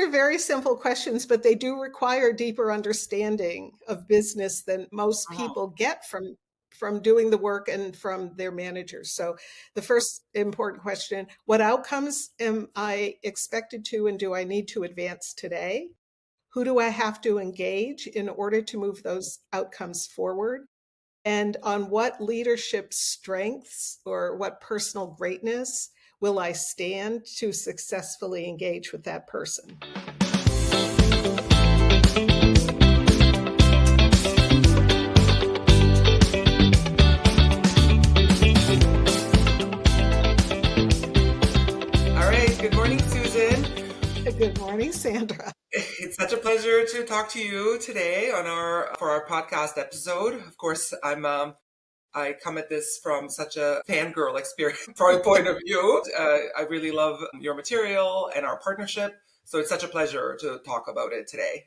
are very simple questions, but they do require deeper understanding of business than most Oh, people get from doing the work and from their managers. So the first important question, what outcomes am I expected to and do I need to advance today? Who do I have to engage in order to move those outcomes forward? And on what leadership strengths or what personal greatness will I stand to successfully engage with that person? all right. Good morning, Susan. Good morning, Sandra. It's such a pleasure to talk to you today on our podcast episode. Of course, I come at this from such a fangirl experience point of view. I really love your material and our partnership. So it's such a pleasure to talk about it today.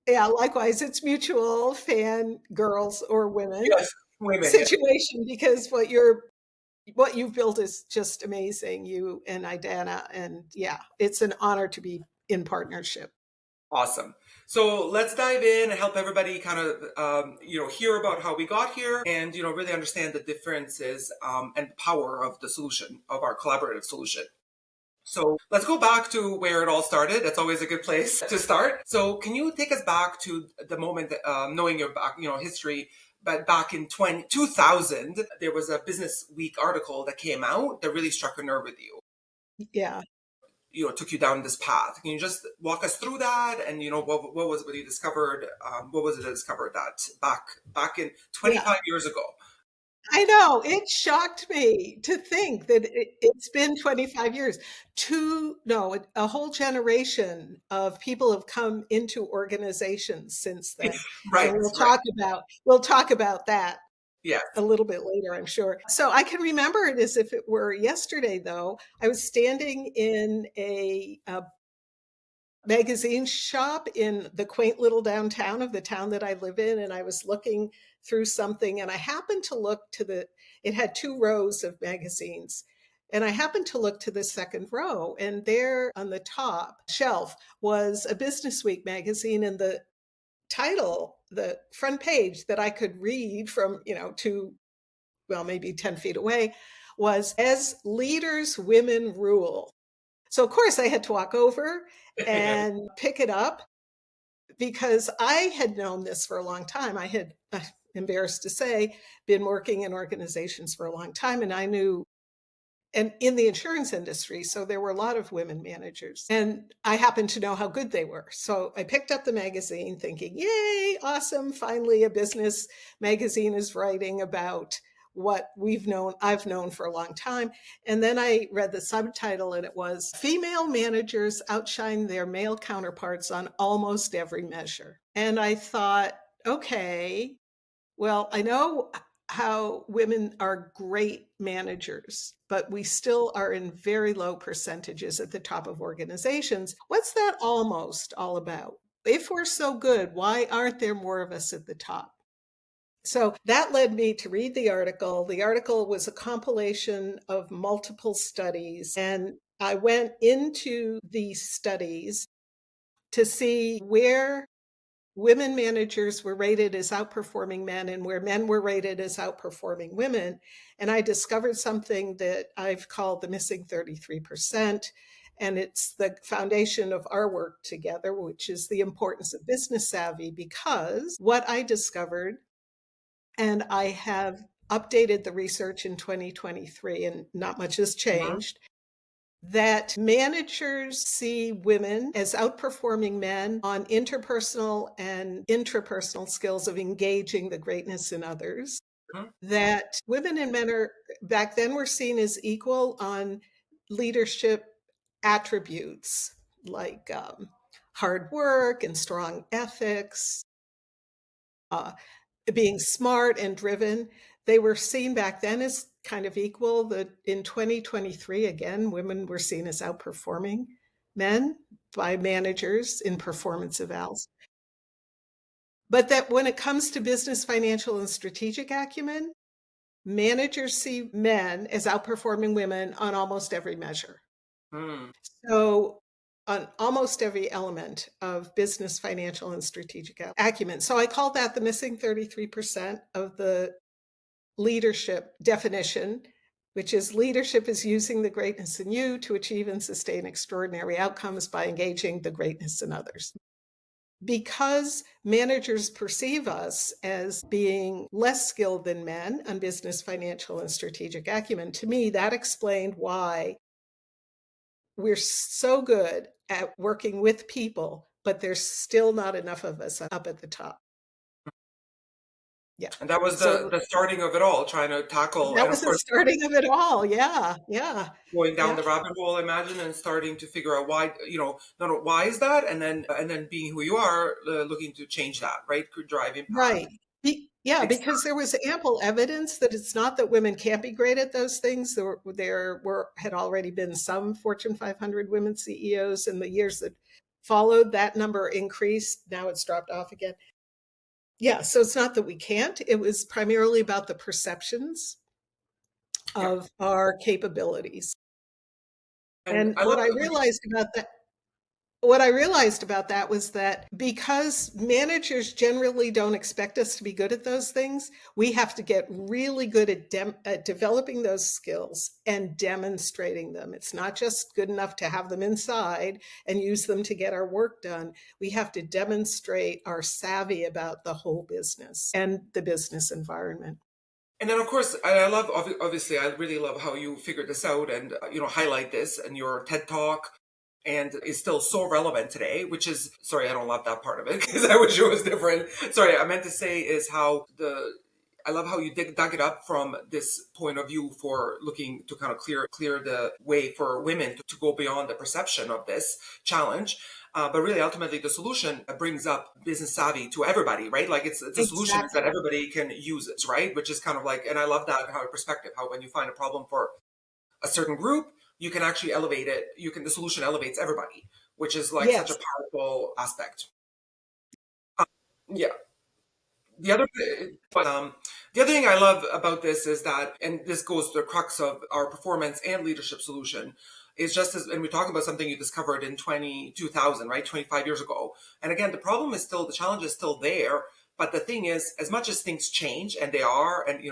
Yeah, likewise, it's mutual fan girls or women Yes, women. Yes. situation because what you've built is just amazing, you and Idana. And yeah, it's an honor to be in partnership. Awesome. So let's dive in and help everybody kind of, hear about how we got here and, really understand the differences and power of the solution, of our collaborative solution. So let's go back to where it all started. That's always a good place to start. So can you take us back to the moment, knowing your back, history, but back in 2000, there was a Business Week article that came out that really struck a nerve with you. Yeah. Took you down this path. Can you just walk us through that? And what was it that you discovered? What was it that discovered that back in 25 Yeah. years ago? I know. It shocked me to think that it's been 25 years. A whole generation of people have come into organizations since then. Right, And right. we'll talk about that Yeah. a little bit later, I'm sure. So I can remember it as if it were yesterday, though. I was standing in a magazine shop in the quaint little downtown of the town that I live in. And I was looking through something and I happened to look it had two rows of magazines. And I happened to look to the second row, and there on the top shelf was a Business Week magazine. And the title, the front page that I could read from, maybe 10 feet away, was As Leaders, Women Rule. So, of course, I had to walk over and pick it up because I had known this for a long time. I had, embarrassed to say, been working in organizations for a long time, and I knew, and in the insurance industry, so there were a lot of women managers, and I happened to know how good they were. So I picked up the magazine thinking, yay, awesome, finally a business magazine is writing about what I've known for a long time. And then I read the subtitle, and it was Female Managers Outshine Their Male Counterparts on Almost Every Measure. And I thought, okay, well, I know how women are great managers, but we still are in very low percentages at the top of organizations. What's that almost all about? If we're so good, why aren't there more of us at the top? So that led me to read the article. The article was a compilation of multiple studies, and I went into these studies to see where women managers were rated as outperforming men and where men were rated as outperforming women. And I discovered something that I've called the missing 33%. And it's the foundation of our work together, which is the importance of business savvy, because what I discovered, and I have updated the research in 2023, and not much has changed, that managers see women as outperforming men on interpersonal and intrapersonal skills of engaging the greatness in others. Mhm. That women and men back then were seen as equal on leadership attributes like hard work and strong ethics, uh, being smart and driven. They were seen back then as kind of equal. That in 2023, again, women were seen as outperforming men by managers in performance evals. But that when it comes to business, financial, and strategic acumen, managers see men as outperforming women on almost every measure. Mm. So on almost every element of business, financial, and strategic acumen. So I call that the missing 33% of the leadership definition, which is leadership is using the greatness in you to achieve and sustain extraordinary outcomes by engaging the greatness in others. Because managers perceive us as being less skilled than men on business, financial, and strategic acumen, to me, that explained why we're so good at working with people, but there's still not enough of us up at the top. Yeah. And that was So the starting of it all, trying to tackle, that and was of the course, starting of it all. Yeah. Yeah. going down Yeah. the rabbit hole, I imagine, and starting to figure out why, not why is that, and then being who you are, looking to change that, right? Could drive impact. Right. Yeah, Ex- because there was ample evidence that it's not that women can't be great at those things. Had already been some Fortune 500 women CEOs in the years that followed. That number increased. Now it's dropped off again. Yeah, so it's not that we can't. It was primarily about the perceptions Yeah, of our capabilities. and And I love what I realized about that was that because managers generally don't expect us to be good at those things, we have to get really good at developing those skills and demonstrating them. It's not just good enough to have them inside and use them to get our work done. We have to demonstrate our savvy about the whole business and the business environment. And then, of course, I love, obviously, I really love how you figured this out and, highlight this in your TED Talk, and is still so relevant today, which is, sorry, I don't love that part of it because I wish it was different. Sorry, I meant to say is I love how you dug it up from this point of view for looking to kind of clear the way for women to go beyond the perception of this challenge. But really, ultimately, the solution brings up business savvy to everybody, right? Like it's a solution is that Exactly. everybody can use it, right? Which is kind of like, and I love that how perspective, how when you find a problem for a certain group, you can actually elevate it. The solution elevates everybody, which is like such a Yes, powerful aspect. Yeah. The other, the other thing I love about this is that, and this goes to the crux of our performance and leadership solution, is just as, and we're talking about something you discovered in 2000, right? 25 years ago. And again, the challenge is still there. But the thing is, as much as things change, and they are, and,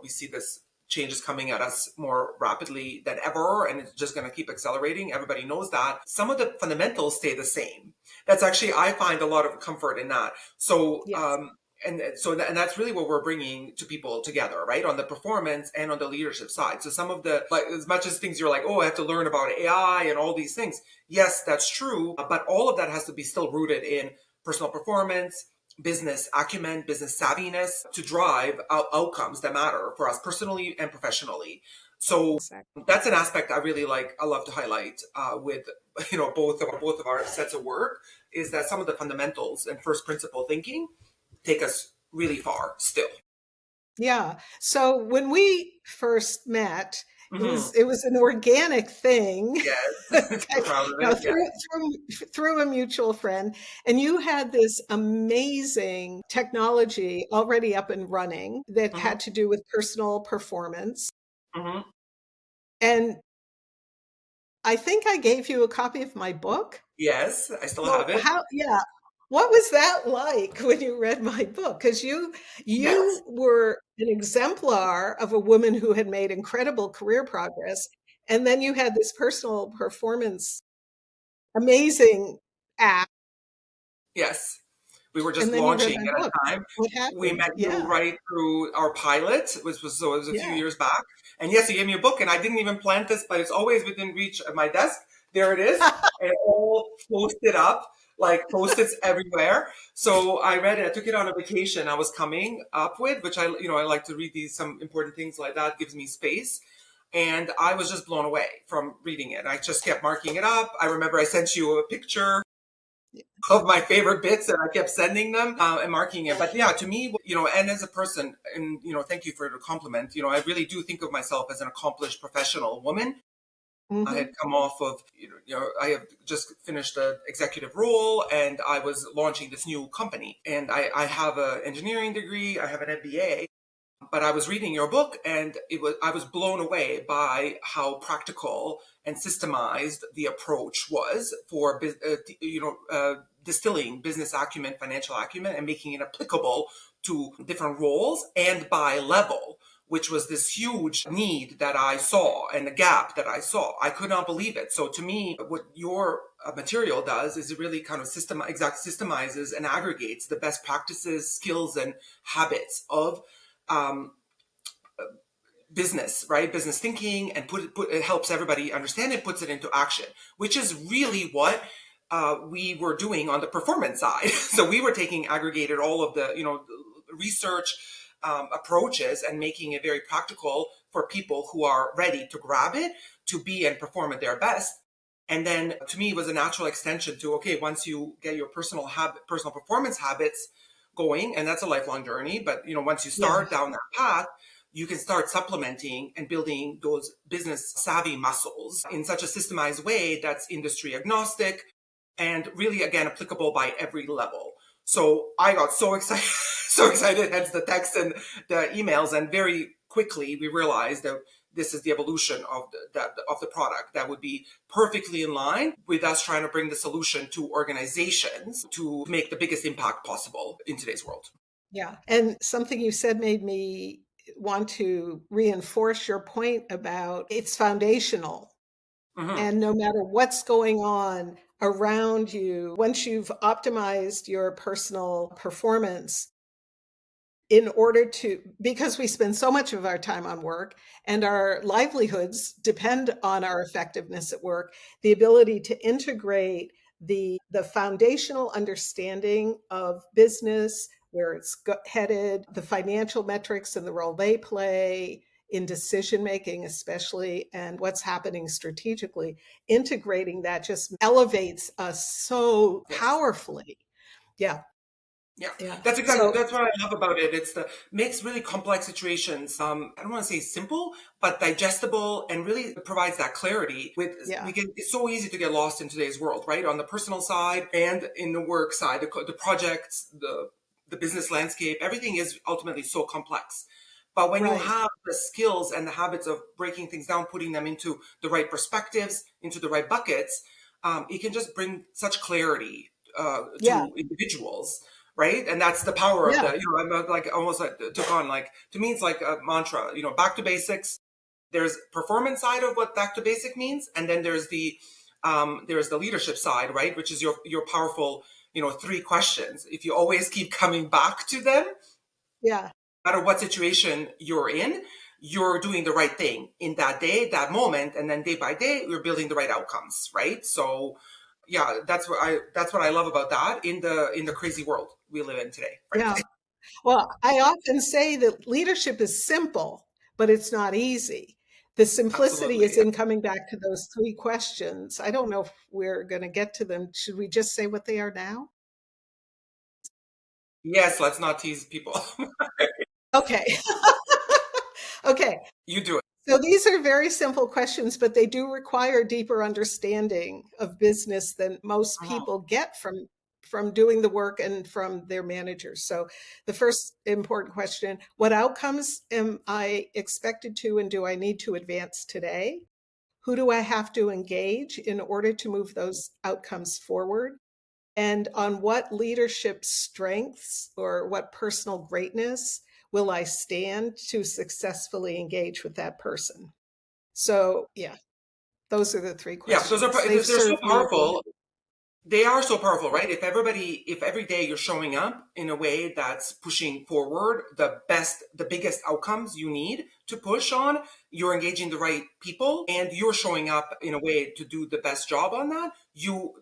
we see this changes coming at us more rapidly than ever, and it's just going to keep accelerating. Everybody knows that. Some of the fundamentals stay the same. That's actually, I find a lot of comfort in that. So, yes, and that's really what we're bringing to people together, right? On the performance and on the leadership side. So some of the, like, as much as things you're like, oh, I have to learn about AI and all these things. Yes, that's true. But all of that has to be still rooted in personal performance, business acumen, business savviness to drive outcomes that matter for us personally and professionally. So exactly. that's an aspect I really like. I love to highlight with both of our sets of work is that some of the fundamentals and first principle thinking take us really far still. Yeah. So when we first met, it Hmm. was it was an organic thing, Yes, proud of it. Yeah. through a mutual friend, and you had this amazing technology already up and running that Hmm. had to do with personal performance. Hmm. And I think I gave you a copy of my book. Yes, I still have Well, it. yeah. What was that like when you read my book? Because you Yes, were an exemplar of a woman who had made incredible career progress, and then you had this personal performance amazing app, yes. We were just and then you read launching my at book. a time. What We happened? met you Yeah, right through our pilot, so it was a few yeah. years back. And yes, you gave me a book, and I didn't even plant this, but it's always within reach of my desk. There it is, and all posted up, like post-its everywhere. So I read it. I took it on a vacation I was coming up with, which I like to read these some important things like that. Gives me space. And I was just blown away from reading it. I just kept marking it up. I remember I sent you a picture of my favorite bits and I kept sending them and marking it. But yeah, to me, and as a person, and, thank you for the compliment. I really do think of myself as an accomplished professional woman. I had Mhm. come off of, I have just finished an executive role and I was launching this new company. And I have an engineering degree, I have an MBA. But I was reading your book, and I was blown away by how practical and systemized the approach was for distilling business acumen, financial acumen, and making it applicable to different roles and by level, which was this huge need that I saw and the gap that I saw. I could not believe it. So to me, what your material does is it really kind of systemizes and aggregates the best practices, skills, and habits of um, business, right? Business thinking, and it helps everybody understand it, puts it into action, which is really what we were doing on the performance side. So we were taking aggregated all of the, research approaches and making it very practical for people who are ready to grab it, to be and perform at their best. And then to me, it was a natural extension to, okay, once you get your personal performance habits going, and that's a lifelong journey, but once you Yeah. start down that path, you can start supplementing and building those business savvy muscles in such a systemized way that's industry agnostic and really, again, applicable by every level. So I got so excited, so excited, hence the text and the emails. And very quickly, we realized that this is the evolution of the product that would be perfectly in line with us trying to bring the solution to organizations to make the biggest impact possible in today's world. Yeah. And something you said made me want to reinforce your point about it's foundational. Hmm. And no matter what's going on around you, once you've optimized your personal performance, in order to, because we spend so much of our time on work and our livelihoods depend on our effectiveness at work, the ability to integrate the foundational understanding of business, where it's headed, the financial metrics and the role they play in decision making, especially, and what's happening strategically, integrating that just elevates us so Yes. powerfully. Yeah. Yeah, Yeah. that's So, what I love about it. It's the makes really complex situations, I don't want to say simple, but digestible, and really provides that clarity. yeah. It's so easy to get lost in today's world, right? On the personal side and in the work side, the projects, the business landscape, everything is ultimately so complex. But when you Right. have the skills and the habits of breaking things down, putting them into the right perspectives, into the right buckets, it can just bring such clarity Yeah. to individuals, right? And that's the power of Yeah. I'm like almost like took on, like, to me it's like a mantra, back to basics. There's performance side of what back to basic means, and then there's the leadership side, right? Which is your powerful, three questions. If you always keep coming back to them, Yeah. no matter what situation you're in, you're doing the right thing in that day, that moment, and then day by day, you're building the right outcomes, right? So, yeah, that's what I love about that in the crazy world we live in today, Yeah. frankly. Well, I often say that leadership is simple, but it's not easy. The simplicity Absolutely. is in coming back to those three questions. I don't know if we're going to get to them. Should we just say what they are now? Yes, let's not tease people. Okay. Okay. You do it. So these are very simple questions, but they do require deeper understanding of business than most Mhm. people get from doing the work and from their managers. So the first important question, what outcomes am I expected to and do I need to advance today? Who do I have to engage in order to move those outcomes forward? And on what leadership strengths or what personal greatness will I stand to successfully engage with that person? So, yeah, those are the three Yeah, questions. They've they're so served me well. powerful. They are so powerful, right? If every day you're showing up in a way that's pushing forward the biggest outcomes you need to push on, you're engaging the right people, and you're showing up in a way to do the best job on that, you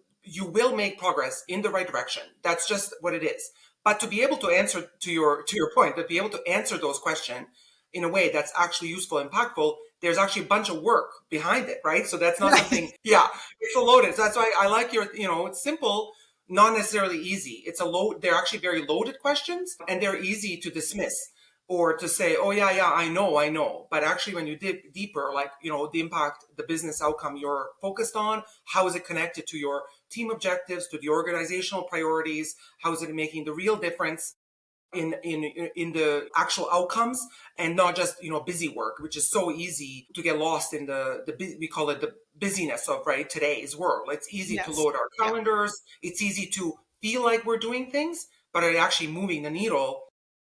will make progress in the right direction. That's just what it is. But to be able to answer to your point, to be able to answer those questions in a way that's actually useful, impactful, there's actually a bunch of work behind it, right? So that's not Right. something, yeah, it's a loaded. So that's why I like it's simple, not necessarily easy. They're actually very loaded questions, and they're easy to dismiss or to say, oh, yeah, yeah, I know. But actually, when you dig deeper, like, the impact, the business outcome you're focused on, how is it connected to your team objectives, to the organizational priorities? How is it making the real difference? in the actual outcomes, and not just busy work, which is so easy to get lost in we call it the busyness of today's world. It's easy to Yes. load our Yeah. calendars. It's easy to feel like we're doing things, but are they actually moving the needle?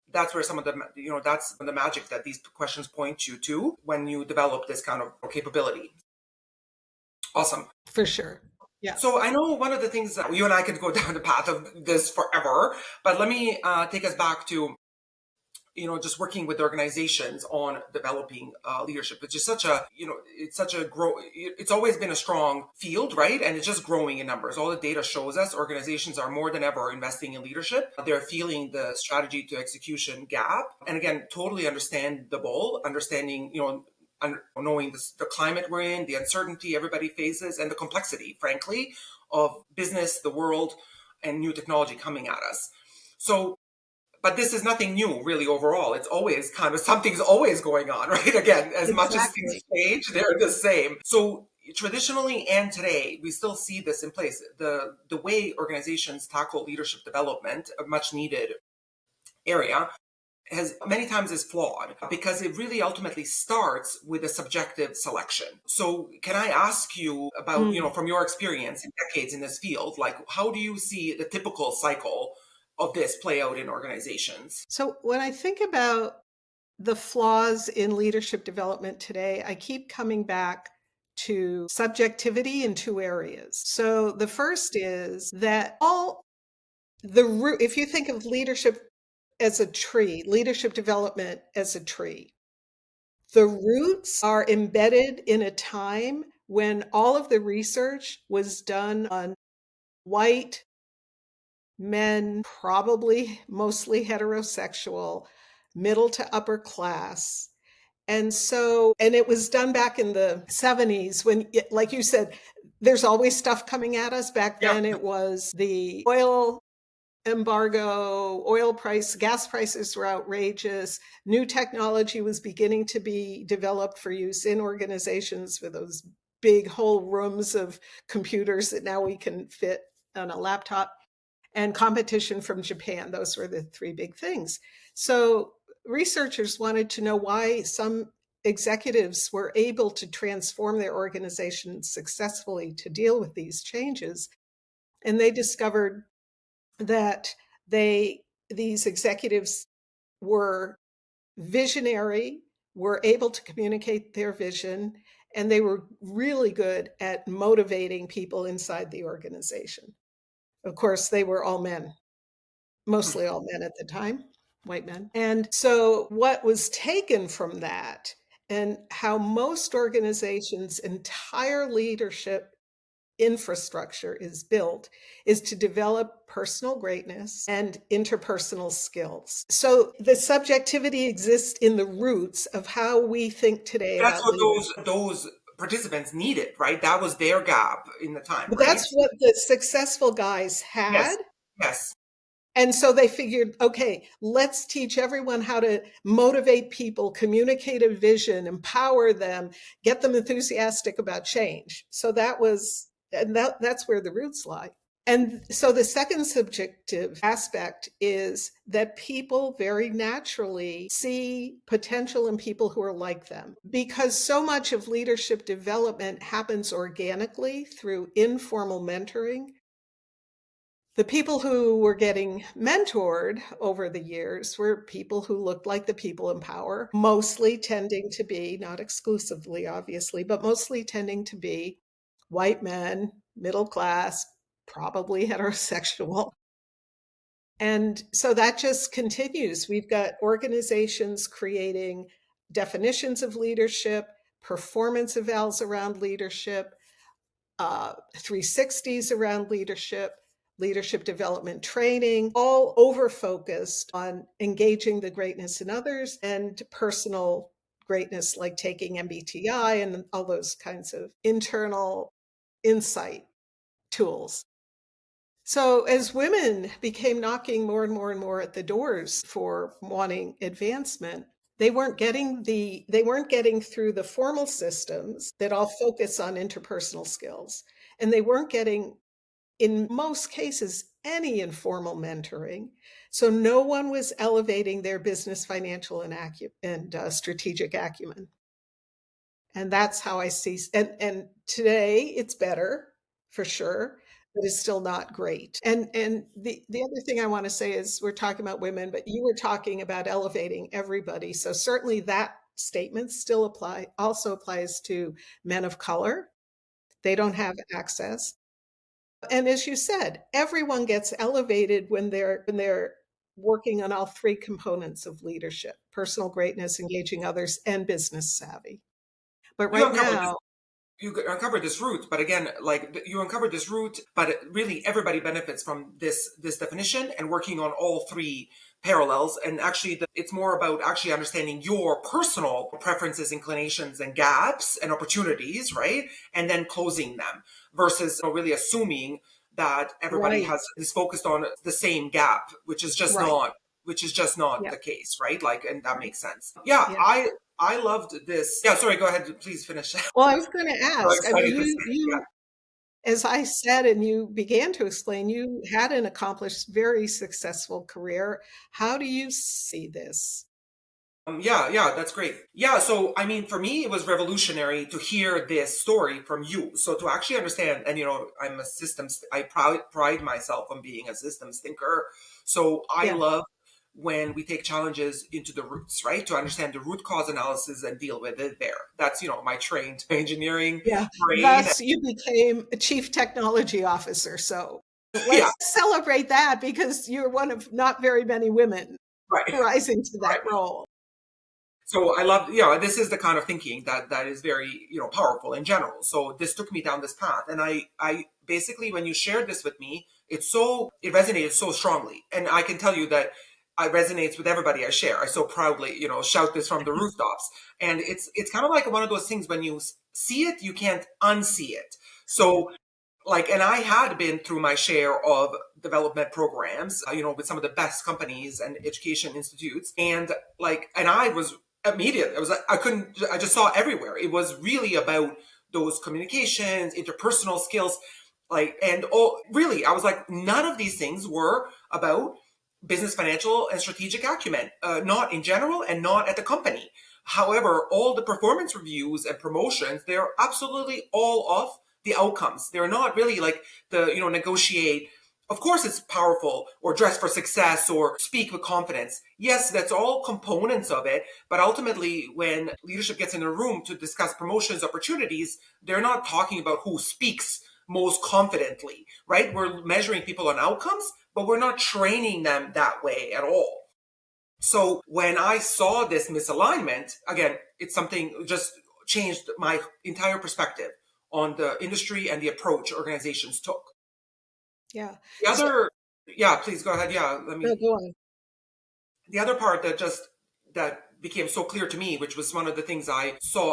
That's where some of that's the magic that these questions point you to when you develop this kind of capability. Awesome. For sure. Yeah. So I know one of the things that you and I could go down the path of this forever, but let me take us back to just working with organizations on developing leadership, which is such a it's such a it's always been a strong field, right? And it's just growing in numbers. All the data shows us organizations are more than ever investing in leadership. They're feeling the strategy to execution gap, and again, totally understandable, understanding knowing the climate we're in, the uncertainty everybody faces, and the complexity, frankly, of business, the world, and new technology coming at us. So, but this is nothing new, really, overall. It's always kind of something's always going on, right? Again, as much as things Exactly. change, they're the same. So traditionally and today, we still see this in place. The way organizations tackle leadership development, a much needed area, has many times is flawed because it really ultimately starts with a subjective selection. So can I ask you about, Mm. from your experience in decades in this field, like how do you see the typical cycle of this play out in organizations? So when I think about the flaws in leadership development today, I keep coming back to subjectivity in two areas. So the first is that all the root, if you think of leadership as a tree, leadership development as a tree, the roots are embedded in a time when all of the research was done on white men, probably mostly heterosexual, middle to upper class. And it was done back in the 70s when, like you said, there's always stuff coming at us. Back Yeah. then, it was the oil embargo, gas prices were outrageous. New technology was beginning to be developed for use in organizations with those big whole rooms of computers that now we can fit on a laptop, and competition from Japan. Those were the three big things. So researchers wanted to know why some executives were able to transform their organizations successfully to deal with these changes. And they discovered that these executives were visionary, were able to communicate their vision, and they were really good at motivating people inside the organization. Of course, they were all men, mostly all men at the time, white men. And so, what was taken from that, and how most organizations' entire leadership infrastructure is built, is to develop personal greatness and interpersonal skills. So, the subjectivity exists in the roots of how we think today That's about what leadership. those participants needed, right? That was their gap in the time, But right? that's what the successful guys Yes. had. Yes. And so they figured, okay, let's teach everyone how to motivate people, communicate a vision, empower them, get them enthusiastic about change. So that's where the roots lie. And so the second subjective aspect is that people very naturally see potential in people who are like them, because so much of leadership development happens organically through informal mentoring. The people who were getting mentored over the years were people who looked like the people in power, mostly tending to be, not exclusively, obviously, but mostly tending to be white men, middle class, probably heterosexual. And so that just continues. We've got organizations creating definitions of leadership, performance evals around leadership, 360s around leadership, leadership development training, all over focused on engaging the greatness in others and personal greatness, like taking MBTI and all those kinds of internal insight tools. So as women became knocking more and more and more at the doors for wanting advancement, they weren't getting through the formal systems that all focus on interpersonal skills, and they weren't getting in most cases, any informal mentoring. So no one was elevating their business, financial, and strategic acumen. And that's how I see. And today it's better for sure, but it's still not great. And the other thing I want to say is we're talking about women, but you were talking about elevating everybody. So certainly that statement still also applies to men of color. They don't have access. And as you said, everyone gets elevated when they're working on all three components of leadership: personal greatness, engaging others, and business savvy. But You right uncovered this now, you uncovered this route, but again, like you uncovered this route, but really everybody benefits from this definition and working on all three parallels. And actually it's more about actually understanding your personal preferences, inclinations, and gaps and opportunities, right? And then closing them versus really assuming that everybody right, has is focused on the same gap, right, which is just not yeah, the case, right? Like, and that right, makes sense. Yeah, yeah. I loved this. Yeah, sorry, go ahead, please finish. Well, I was going to So ask. I mean, excited to see. Yeah. as I said, and you began to explain, you had an accomplished, very successful career. How do you see this? Yeah, that's great. Yeah, so I mean, for me, it was revolutionary to hear this story from you. So to actually understand, and I'm a systems. I pride myself on being a systems thinker. So I Yeah. love when we take challenges into the roots, right? To understand the root cause analysis and deal with it there. That's my trained engineering Yeah. brain. Thus, you became a chief technology officer. So Yeah, let's celebrate that because you're one of not very many women right, rising to that right. role. So I love, this is the kind of thinking that is very, powerful in general. So this took me down this path. And I basically, when you shared this with me, it resonated so strongly. And I can tell you that it resonates with everybody I share. I so proudly, shout this from the rooftops. And it's kind of like one of those things when you see it, you can't unsee it. So like, and I had been through my share of development programs, with some of the best companies and education institutes. And like, and I was immediate. I was like, I just saw everywhere. It was really about those communications, interpersonal skills. Like, and really, I was like, none of these things were about business, financial, and strategic acumen, not in general and not at the company. However, all the performance reviews and promotions, they're absolutely all of the outcomes. They're not really like negotiate. Of course, it's powerful or dress for success or speak with confidence. Yes, that's all components of it. But ultimately, when leadership gets in a room to discuss promotions opportunities, they're not talking about who speaks most confidently, right? We're measuring people on outcomes, but we're not training them that way at all. So when I saw this misalignment, again, it's something just changed my entire perspective on the industry and the approach organizations took. Yeah. The So, other, yeah, please go ahead. Yeah, no, go on. the other part that became so clear to me, which was one of the things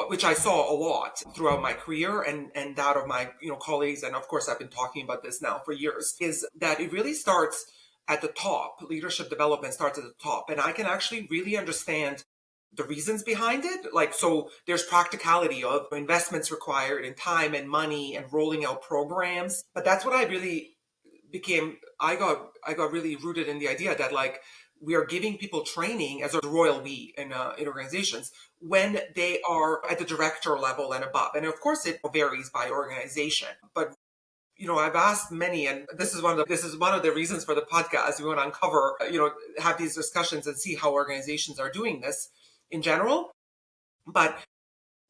which I saw a lot throughout my career and that of my colleagues, and of course I've been talking about this now for years, is that it really starts at the top. Leadership development starts at the top, and I can actually really understand the reasons behind it. Like, so there's practicality of investments required in time and money and rolling out programs, but that's what I really I got really rooted in the idea that like we are giving people training as a royal we in organizations when they are at the director level and above. And of course it varies by organization, but I've asked many, and this is one of the reasons for the podcast. We want to uncover, have these discussions and see how organizations are doing this in general. But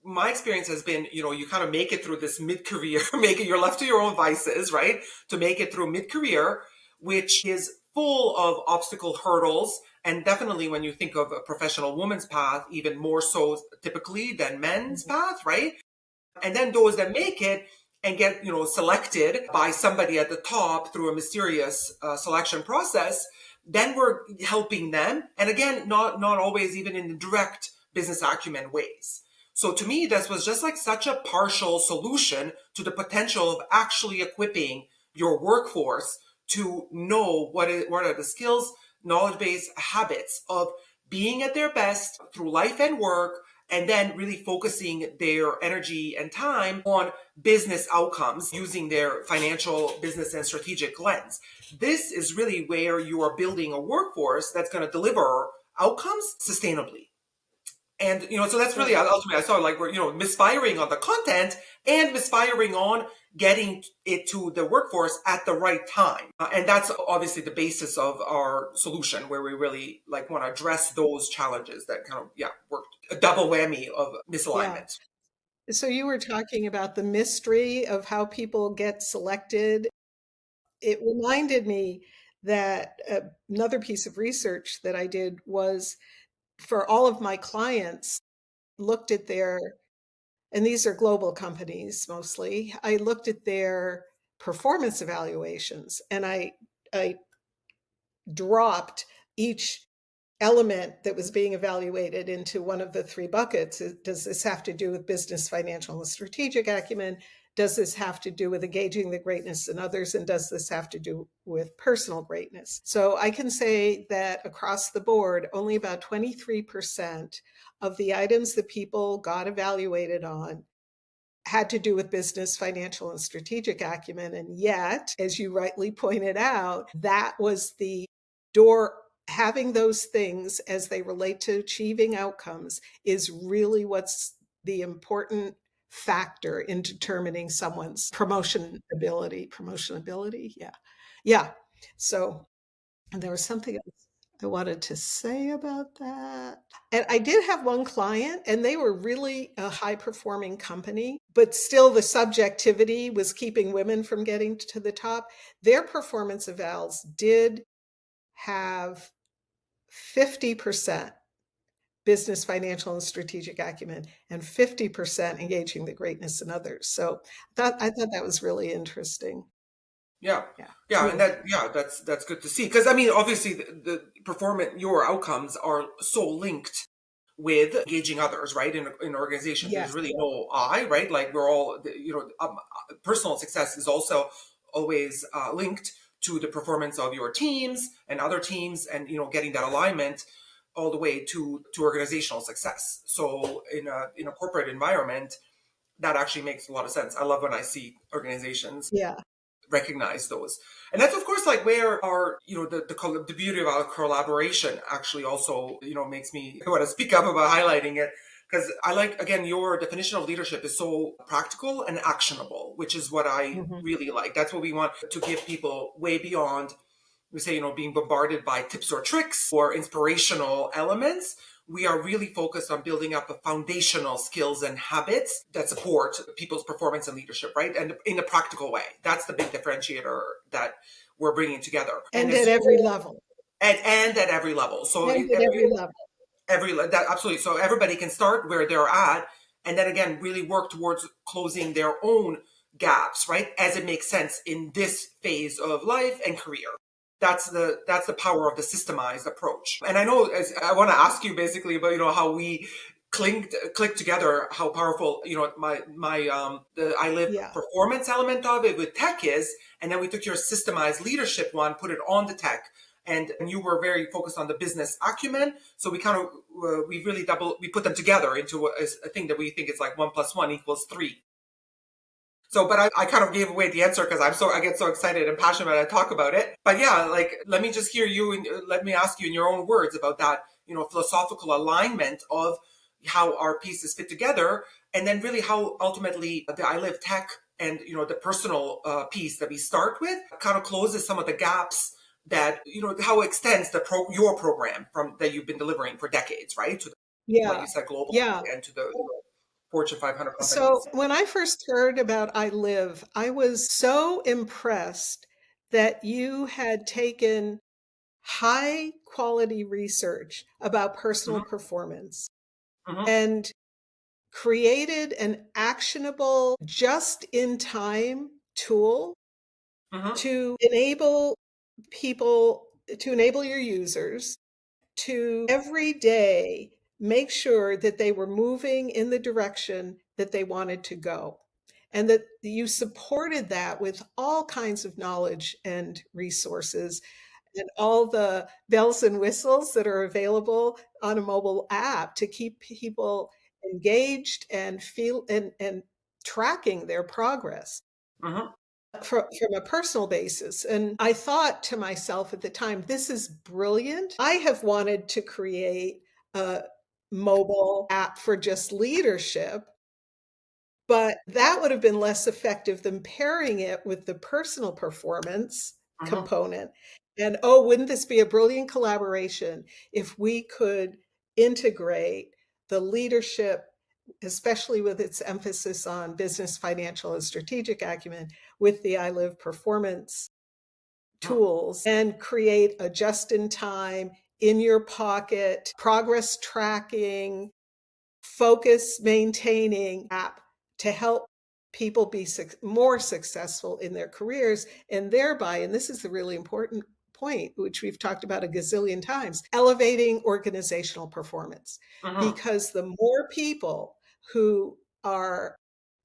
my experience has been, you kind of make it through this mid-career, you're left to your own vices, right? To make it through mid-career, which is full of obstacle hurdles. And definitely when you think of a professional woman's path, even more so typically than men's path, right? And then those that make it and get, selected by somebody at the top through a mysterious selection process, then we're helping them. And again, not always even in the direct business acumen ways. So to me, this was just like such a partial solution to the potential of actually equipping your workforce to know what are the skills, knowledge base habits of being at their best through life and work and then really focusing their energy and time on business outcomes using their financial, business, and strategic lens. This is really where you are building a workforce that's going to deliver outcomes sustainably. And, so that's really Right. ultimately, I saw like we're, misfiring on the content and misfiring on getting it to the workforce at the right time. And that's obviously the basis of our solution, where we really like want to address those challenges that kind of, work a double whammy of Yeah. misalignment. So you were talking about the mystery of how people get selected. It reminded me that another piece of research that I did was for all of my clients, looked at their, and these are global companies mostly, I looked at their performance evaluations and I dropped each element that was being evaluated into one of the three buckets. Does this have to do with business, financial, and strategic acumen? Does this have to do with engaging the greatness in others? And does this have to do with personal greatness? So I can say that across the board, only about 23% of the items that people got evaluated on had to do with business, financial, and strategic acumen. And yet, as you rightly pointed out, that was the door. Having those things as they relate to achieving outcomes is really what's the important factor in determining someone's promotion ability. Yeah. Yeah. So, and there was something else I wanted to say about that. And I did have one client, and they were really a high performing company, but still the subjectivity was keeping women from getting to the top. Their performance evals did have 50% business, financial, and strategic acumen, and 50% engaging the greatness in others. So I thought that was really interesting. Yeah. Yeah. Yeah. And Anyway, that's good to see. Because I mean, obviously the performance, your outcomes are so linked with engaging others, right? In organizations, there's yes. really no I, right? Like we're all, personal success is also always linked to the performance of your teams and other teams, and getting that alignment all the way to organizational success. So in a corporate environment, that actually makes a lot of sense. I love when I see organizations Yeah. recognize those. And that's of course like where our the beauty of our collaboration actually also makes me want to speak up about highlighting it, because I like, again, your definition of leadership is so practical and actionable, which is what I Mhm. really like. That's what we want to give people, way beyond, we say, being bombarded by tips or tricks or inspirational elements. We are really focused on building up a foundational skills and habits that support people's performance and leadership, right? And in a practical way. That's the big differentiator that we're bringing together. And And at every level. and at every level. So And at every level. that absolutely. So everybody can start where they're at, and then again really work towards closing their own gaps, right, as it makes sense in this phase of life and career. That's the power of the systemized approach. And I know, as I want to ask you basically about how we click together, how powerful my the I.Liv Yeah. performance element of it with tech is, and then we took your systemized leadership one, put it on the tech, and you were very focused on the business acumen. So we kind of we put them together into a thing that we think is like 1+1 = 3. So, but I kind of gave away the answer because I get so excited and passionate when I talk about it. But yeah, like let me just hear you and let me ask you in your own words about that, philosophical alignment of how our pieces fit together, and then really how ultimately the I.Liv tech and the personal piece that we start with kind of closes some of the gaps that how it extends your program from that you've been delivering for decades, right? To what Yeah. you said, global, Yeah. and to the Fortune 500 So companies. when I first heard about I.Liv, I was so impressed that you had taken high quality research about personal Hmm. performance Hmm. and created an actionable, just in time tool Hmm. to enable people, to enable your users to every day make sure that they were moving in the direction that they wanted to go. And that you supported that with all kinds of knowledge and resources and all the bells and whistles that are available on a mobile app to keep people engaged and feel and tracking their progress Hmm. from a personal basis. And I thought to myself at the time, this is brilliant. I have wanted to create a mobile app for just leadership, but that would have been less effective than pairing it with the personal performance Hmm. component. And oh, wouldn't this be a brilliant collaboration if we could integrate the leadership, especially with its emphasis on business, financial, and strategic acumen, with the I.Liv Performance tools and create a just in time, in your pocket, progress tracking, focus maintaining app to help people be more successful in their careers and thereby, and this is the really important point, which we've talked about a gazillion times, elevating organizational performance. Hmm. Because the more people who are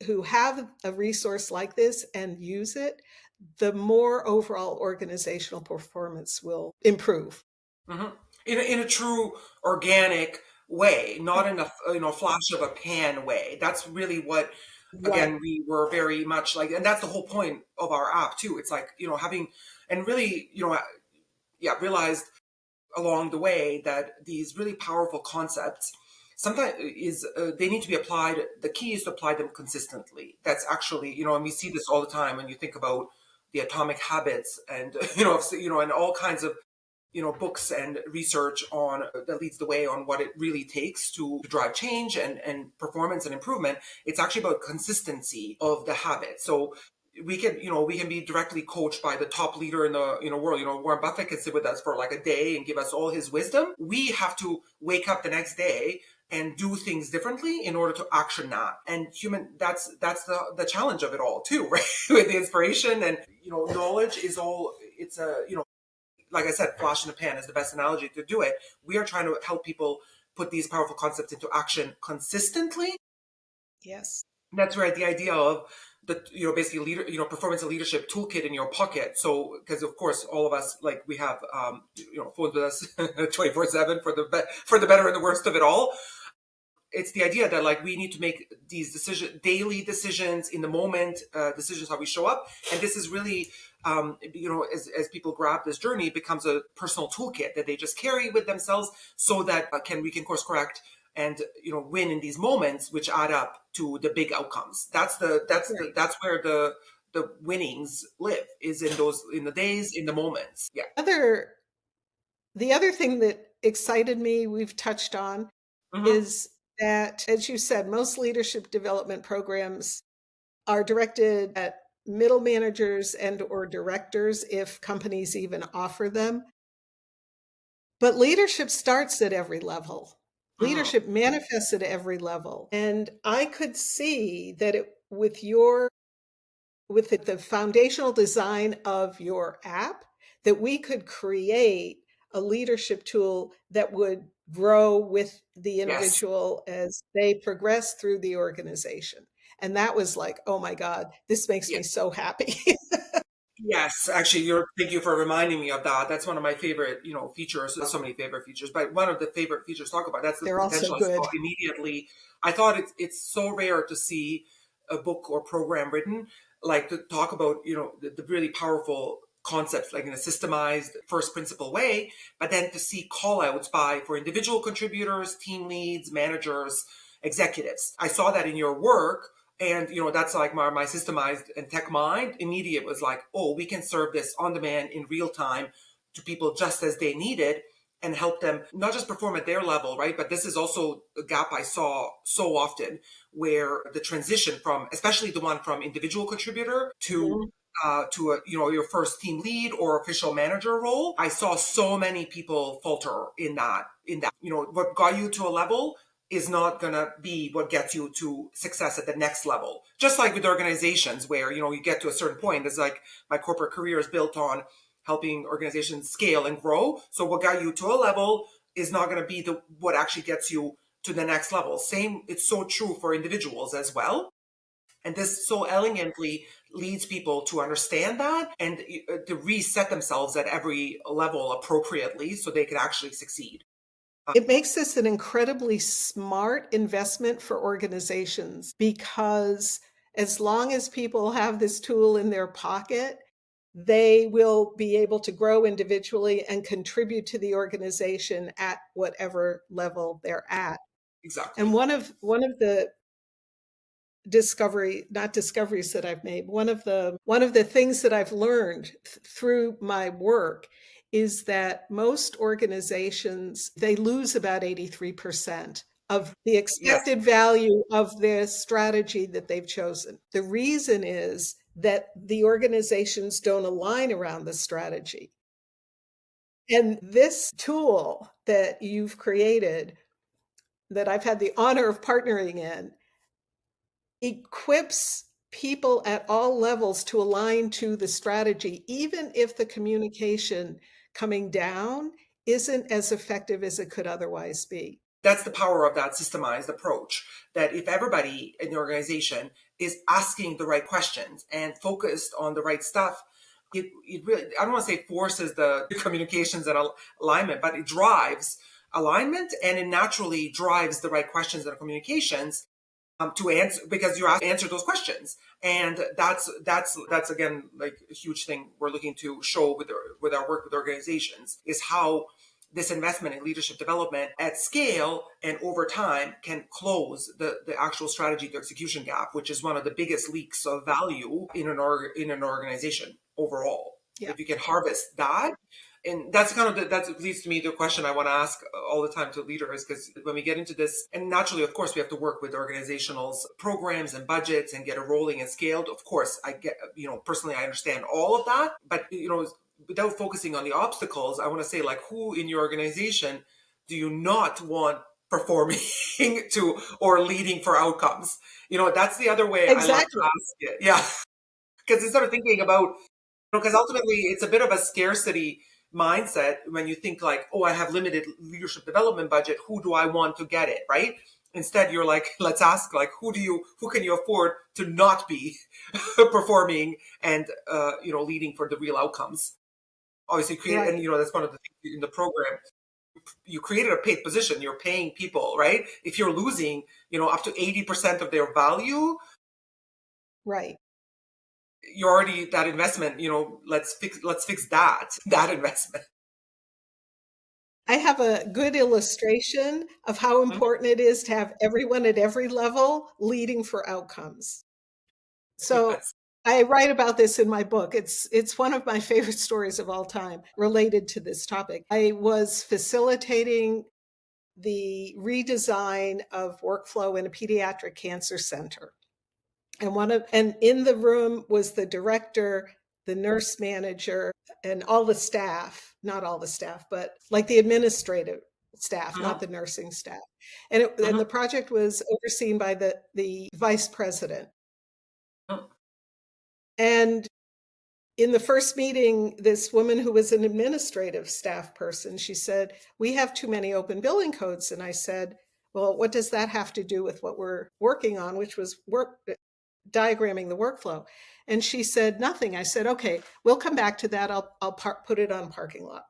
who have a resource like this and use it, the more overall organizational performance will improve. Hmm. In a true organic way, not in a flash of a pan way. That's really what, Right. again, we were very much like, and that's the whole point of our app too. It's like, having, and really, yeah, realized along the way that these really powerful concepts sometimes is they need to be applied. The key is to apply them consistently. That's actually, and we see this all the time when you think about the atomic habits and and all kinds of books and research on that leads the way on what it really takes to drive change and performance and improvement. It's actually about consistency of the habit. So we can be directly coached by the top leader in the world. Warren Buffett can sit with us for like a day and give us all his wisdom. We have to wake up the next day and do things differently in order to action that. And that's the challenge of it all too, right? With the inspiration and knowledge is all, it's a like I said, flash in the pan is the best analogy to do it. We are trying to help people put these powerful concepts into action consistently. Yes. And that's where the idea of the basically performance and leadership toolkit in your pocket. So because of course all of us, like, we have phones with us 24/7 for the better and the worst of it all. It's the idea that, like, we need to make these daily decisions in the moment, decisions how we show up. And this is really as people grab this journey, it becomes a personal toolkit that they just carry with themselves, so that we can course correct and win in these moments, which add up to the big outcomes. That's where the winnings live, is in the days, in the moments. Yeah. Other The other thing that excited me, we've touched on, Hmm. is that, as you said, most leadership development programs are directed at middle managers and or directors if companies even offer them. But leadership starts at every level. Hmm. Leadership manifests at every level. And I could see that with the foundational design of your app, that we could create a leadership tool that would grow with the Yes. individual as they progress through the organization. And that was like, oh my God, this makes me so happy. Yes, actually, thank you for reminding me of that. That's one of my favorite, features. So many favorite features, but one of the favorite features to talk about. That's the They're all so potential. I saw good. immediately. I thought it's so rare to see a book or program written like to talk about, the really powerful concepts, like in a systemized first principle way, but then to see call outs for individual contributors, team leads, managers, executives. I saw that in your work, and that's like my systemized and tech mind. Immediate was like, oh, we can serve this on demand in real time to people just as they need it, and help them not just perform at their level, right? But this is also a gap I saw so often, where the transition from, especially the one from individual contributor Mhm. to a, your first team lead or official manager role. I saw so many people falter in that. What got you to a level is not going to be what gets you to success at the next level. Just like with organizations where, you get to a certain point. It's like my corporate career is built on helping organizations scale and grow. So what got you to a level is not going to be what actually gets you to the next level. Same, it's so true for individuals as well. And this so elegantly leads people to understand that and to reset themselves at every level appropriately so they can actually succeed. It makes this an incredibly smart investment for organizations because as long as people have this tool in their pocket, they will be able to grow individually and contribute to the organization at whatever level they're at. And Exactly. one of the not discoveries that I've made, one of the things that I've learned through my work is that most organizations, they lose about 83% of the Yes, expected value of their strategy that they've chosen. The reason is that the organizations don't align around the strategy. And this tool that you've created, that I've had the honor of partnering in, equips people at all levels to align to the strategy, even if the communication coming down isn't as effective as it could otherwise be. that's the power of that systemized approach. That if everybody in the organization is asking the right questions and focused on the right stuff, it really, I don't want to say forces the communications and alignment, but it drives alignment, and it naturally drives the right questions and communications to answer, because you answer those questions. And that's again, like a huge thing we're looking to show with our work with organizations, is how this investment in leadership development at scale and over time can close the actual strategy to execution gap, which is one of the biggest leaks of value in in an organization overall. Yeah, If you can harvest that, and that's kind of that leads to me to a question I want to ask all the time to leaders, because when we get into this, and naturally, of course, we have to work with organizationals programs and budgets and get it rolling and scaled. Of course, I get, personally, I understand all of that, but without focusing on the obstacles, I want to say, like, who in your organization do you not want performing to or leading for outcomes? That's the other way I love to exactly. ask it. Yeah, because instead of thinking about, because ultimately it's a bit of a scarcity mindset when you think like, oh, I have limited leadership development budget, who do I want to get it, right? Instead, you're like, let's ask, like, who can you afford to not be performing and leading for the real outcomes. Obviously create, and Right, that's one of the things in the program. You created a paid position, you're paying people, right? If you're losing up to 80% of their value, right. you're already, that investment, let's fix that investment. I have a good illustration of how Mhm. important it is to have everyone at every level leading for outcomes. So Yes. I write about this in my book. It's one of my favorite stories of all time related to this topic. I was facilitating the redesign of workflow in a pediatric cancer center. And in the room was the director, the nurse manager, and all the staff, not all the staff, but like the administrative staff, not Mhm. the nursing staff. And the Mhm. project was overseen by the vice president. Mhm. And in the first meeting, this woman who was an administrative staff person, she said, "We have too many open billing codes." And I said, "Well, what does that have to do with what we're working on, which was diagramming the workflow?" And she said, "Nothing." I said, "Okay, we'll come back to that. I'll put it on parking lot."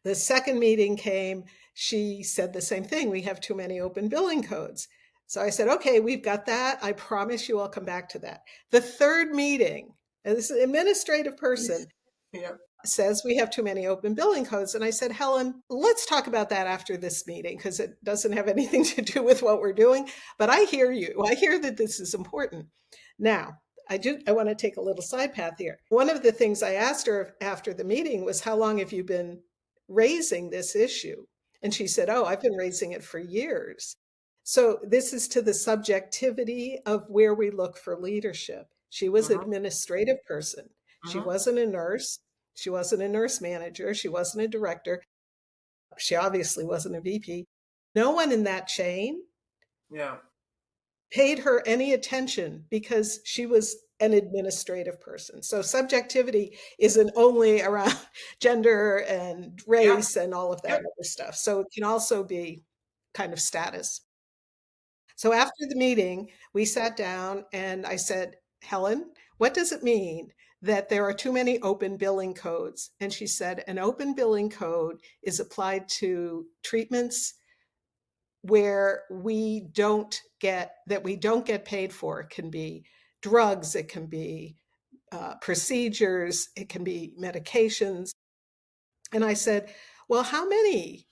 The second meeting came, she said the same thing. "We have too many open billing codes." So I said, "Okay, we've got that. I promise you I'll come back to that." The third meeting, and this is an administrative person, Yeah. says we have too many open billing codes. And I said, "Helen, let's talk about that after this meeting because it doesn't have anything to do with what we're doing. But I hear you. I hear that this is important." Now, I want to take a little side path here. One of the things I asked her after the meeting was, "How long have you been raising this issue?" And she said, "Oh, I've been raising it for years." So this is to the subjectivity of where we look for leadership. She was an Mhm. administrative person. She Mhm. wasn't a nurse. She wasn't a nurse manager. She wasn't a director. She obviously wasn't a VP. No one in that chain Yeah. paid her any attention because she was an administrative person. So subjectivity isn't only around gender and Yeah. race and all of that Yep. other stuff. So it can also be kind of status. So after the meeting, we sat down and I said, "Helen, what does it mean that there are too many open billing codes. And she said an open billing code is applied to treatments where we don't get paid for. It can be drugs, it can be procedures, it can be medications. And I said, well, how many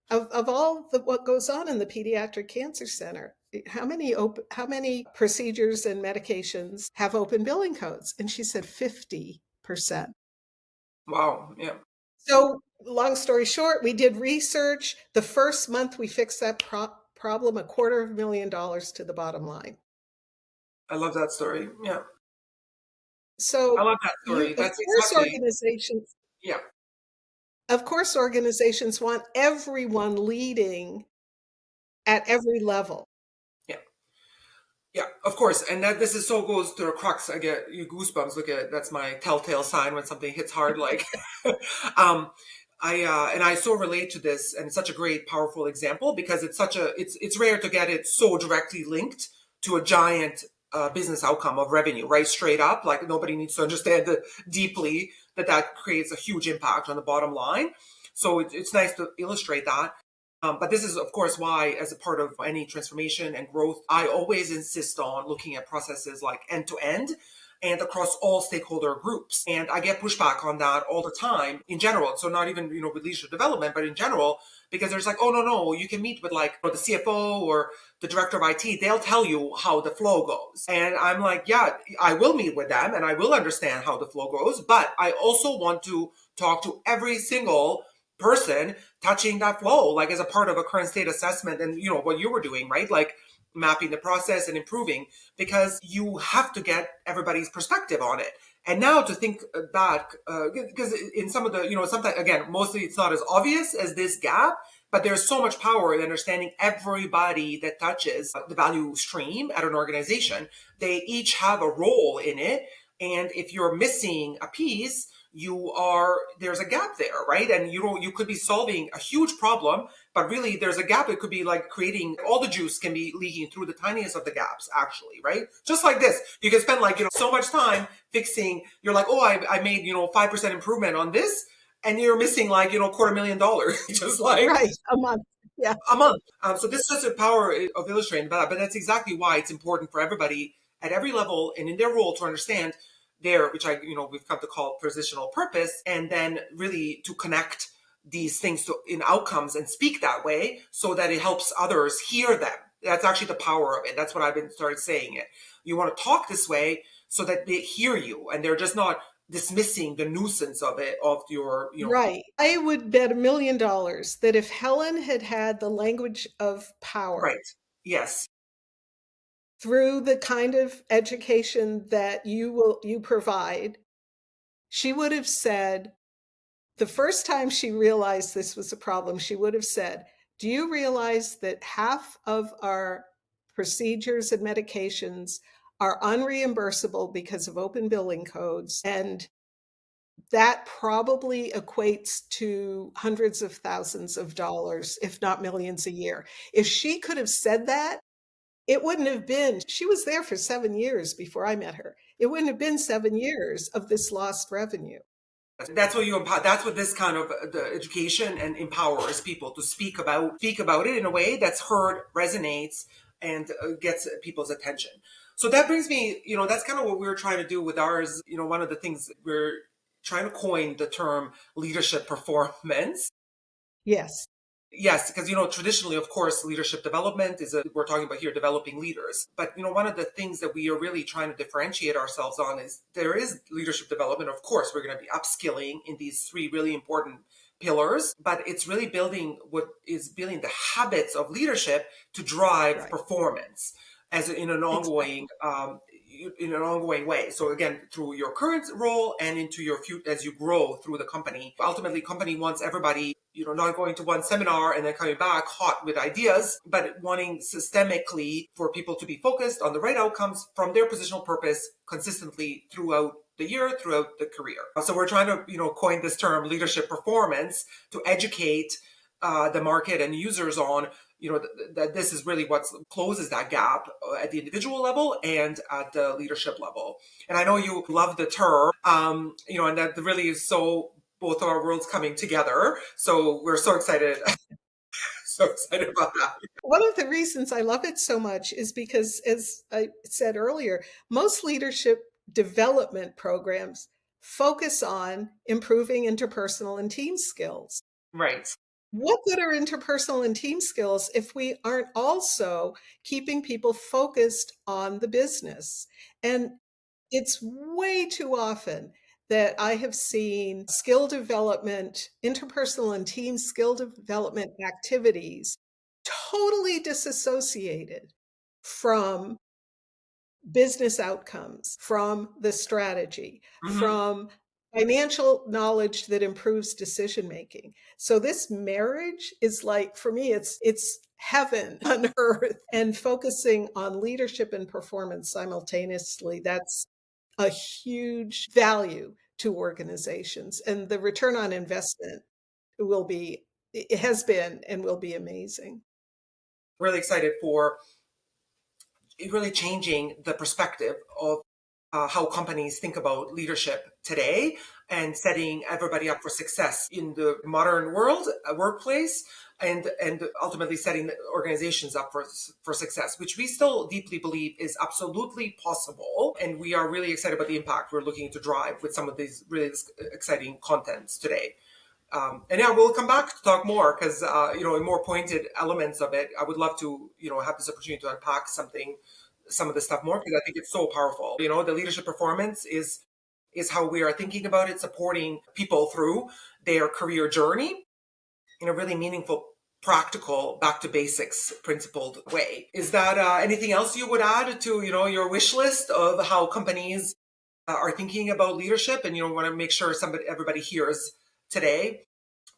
of all what goes on in the pediatric cancer center, how many procedures and medications have open billing codes? And she said 50%. Wow. Yeah. So long story short, we did research. The first month we fixed that problem, $250,000 to the bottom line. I love that story. Yeah. I So love that story. of That's course exactly, yeah. organizations want everyone leading at every level. Yeah. Yeah, of course. And that this is so goes to the crux. I get you goosebumps. Look at that's my telltale sign when something hits hard. Like, um, I so relate to this, and it's such a great, powerful example because it's rare to get it so directly linked to a giant business outcome of revenue, right? Straight up, like nobody needs to understand deeply that creates a huge impact on the bottom line. So it's nice to illustrate that. But this is, of course, why, as a part of any transformation and growth, I always insist on looking at processes like end to end and across all stakeholder groups. And I get pushback on that all the time in general. So not even, with leadership development, but in general, because there's like, oh, no, you can meet with like the CFO or the director of IT. They'll tell you how the flow goes. And I'm like, yeah, I will meet with them and I will understand how the flow goes. But I also want to talk to every single person touching that flow, like as a part of a current state assessment and what you were doing, right? Like mapping the process and improving, because you have to get everybody's perspective on it. And now to think back, because in some of the, sometimes, again, mostly it's not as obvious as this gap, but there's so much power in understanding everybody that touches the value stream at an organization. They each have a role in it. And if you're missing a piece, there's a gap there, right? And you could be solving a huge problem, but really there's a gap. It could be like creating all the juice can be leaking through the tiniest of the gaps, actually, right? Just like this, you can spend like, so much time fixing, you're like, oh, I made, 5% improvement on this. And you're missing like, $250,000, just like Right, a month. Yeah. a month. So this is such a power of illustrating that, but that's exactly why it's important for everybody at every level and in their role to understand which we've come to call positional purpose, and then really to connect these things in outcomes and speak that way so that it helps others hear them. That's actually the power of it. That's what I've been started saying it. You want to talk this way so that they hear you and they're just not dismissing the nuisance of it, of your, Right. I would bet $1,000,000 that if Helen had had the language of power right. Yes. through the kind of education that you provide, she would have said, the first time she realized this was a problem, she would have said, do you realize that half of our procedures and medications are unreimbursable because of open billing codes? And that probably equates to hundreds of thousands of dollars, if not millions a year. If she could have said that, it wouldn't have been, she was there for 7 years before I met her. It wouldn't have been 7 years of this lost revenue. That's what that's what this kind of the education and empowers people to speak about it in a way that's heard, resonates, and gets people's attention. So that brings me, that's kind of what we're trying to do with ours. One of the things we're trying to coin the term leadership performance. Yes. Yes, because traditionally, of course, leadership development we're talking about here developing leaders. But one of the things that we are really trying to differentiate ourselves on is there is leadership development. Of course, we're going to be upskilling in these three really important pillars, but it's really building the habits of leadership to drive Right. performance as in an ongoing way. So again, through your current role and into your future as you grow through the company. Ultimately, company wants everybody, not going to one seminar and then coming back hot with ideas, but wanting systemically for people to be focused on the right outcomes from their positional purpose consistently throughout the year, throughout the career. So we're trying to, coin this term leadership performance to educate the market and users on, that this is really what closes that gap at the individual level and at the leadership level. And I know you love the term, and that really is so both of our worlds coming together. So we're so excited, so excited about that. One of the reasons I love it so much is because, as I said earlier, most leadership development programs focus on improving interpersonal and team skills. Right. What good are interpersonal and team skills if we aren't also keeping people focused on the business? And it's way too often that I have seen skill development, interpersonal and team skill development activities totally disassociated from business outcomes, from the strategy, Mm-hmm. from financial knowledge that improves decision making. So this marriage is like, for me, it's heaven on earth, and focusing on leadership and performance simultaneously, that's a huge value to organizations, and the return on investment will be, it has been and will be amazing. Really excited for really changing the perspective of how companies think about leadership today and setting everybody up for success in the modern world, workplace, and ultimately setting the organizations up for success, which we still deeply believe is absolutely possible. And we are really excited about the impact we're looking to drive with some of these really exciting contents today. And yeah, we'll come back to talk more because, in more pointed elements of it, I would love to, have this opportunity to unpack some of this stuff more because I think it's so powerful. The leadership performance is how we are thinking about it, supporting people through their career journey in a really meaningful, practical, back to basics, principled way. Is that anything else you would add to, your wish list of how companies are thinking about leadership and, want to make sure everybody hears today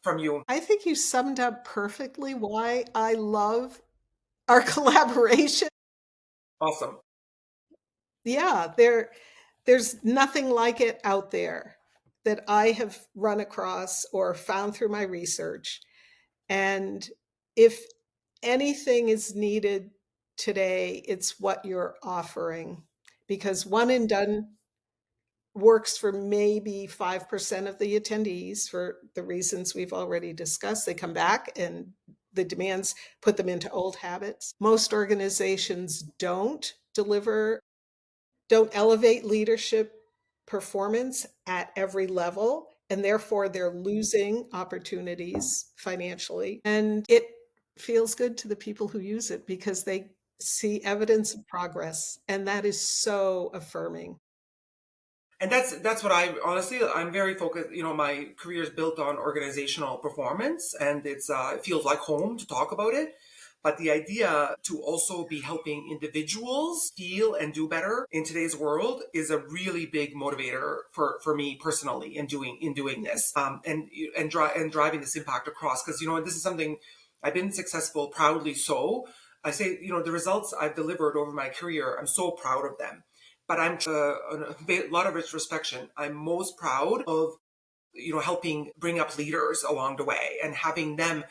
from you? I think you summed up perfectly why I love our collaboration. Awesome. Yeah, there's nothing like it out there that I have run across or found through my research. And if anything is needed today, it's what you're offering, because one and done works for maybe 5% of the attendees for the reasons we've already discussed. They come back and the demands put them into old habits. Most organizations don't elevate leadership performance at every level, and therefore they're losing opportunities financially. And it feels good to the people who use it because they see evidence of progress, and that is so affirming. And that's what I'm very focused. My career is built on organizational performance, and it feels like home to talk about it. But the idea to also be helping individuals feel and do better in today's world is a really big motivator for me personally in doing this, and driving this impact across. Because this is something I've been successful, proudly so. I say, the results I've delivered over my career, I'm so proud of them. But I'm a lot of retrospection. I'm most proud of helping bring up leaders along the way and having them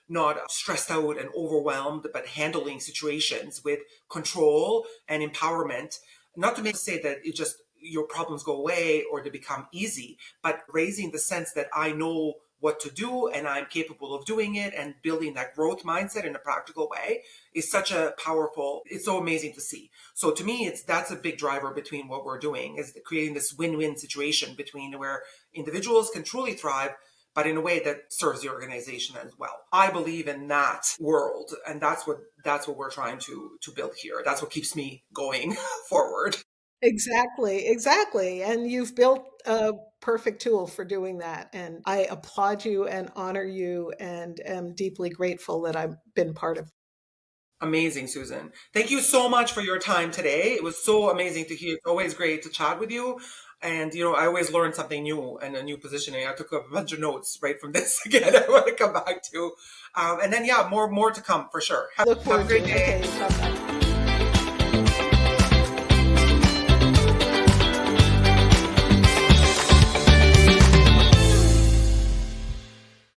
not stressed out and overwhelmed, but handling situations with control and empowerment. Not to say that it just your problems go away or they become easy, but raising the sense that I know what to do and I'm capable of doing it, and building that growth mindset in a practical way is such a powerful, it's so amazing to see. So to me, that's a big driver between what we're doing, is creating this win-win situation between where individuals can truly thrive, but in a way that serves the organization as well. I believe in that world, and that's what we're trying to build here. That's what keeps me going forward. Exactly, exactly. And you've built a perfect tool for doing that. And I applaud you and honor you and am deeply grateful that I've been part of. Amazing, Susan. Thank you so much for your time today. It was so amazing to hear. It's always great to chat with you. And, I always learn something new and a new positioning. I took a bunch of notes right from this again. I want to come back to. And then, yeah, more to come for sure. Have, Look have a forward to great it. day. Okay, bye-bye.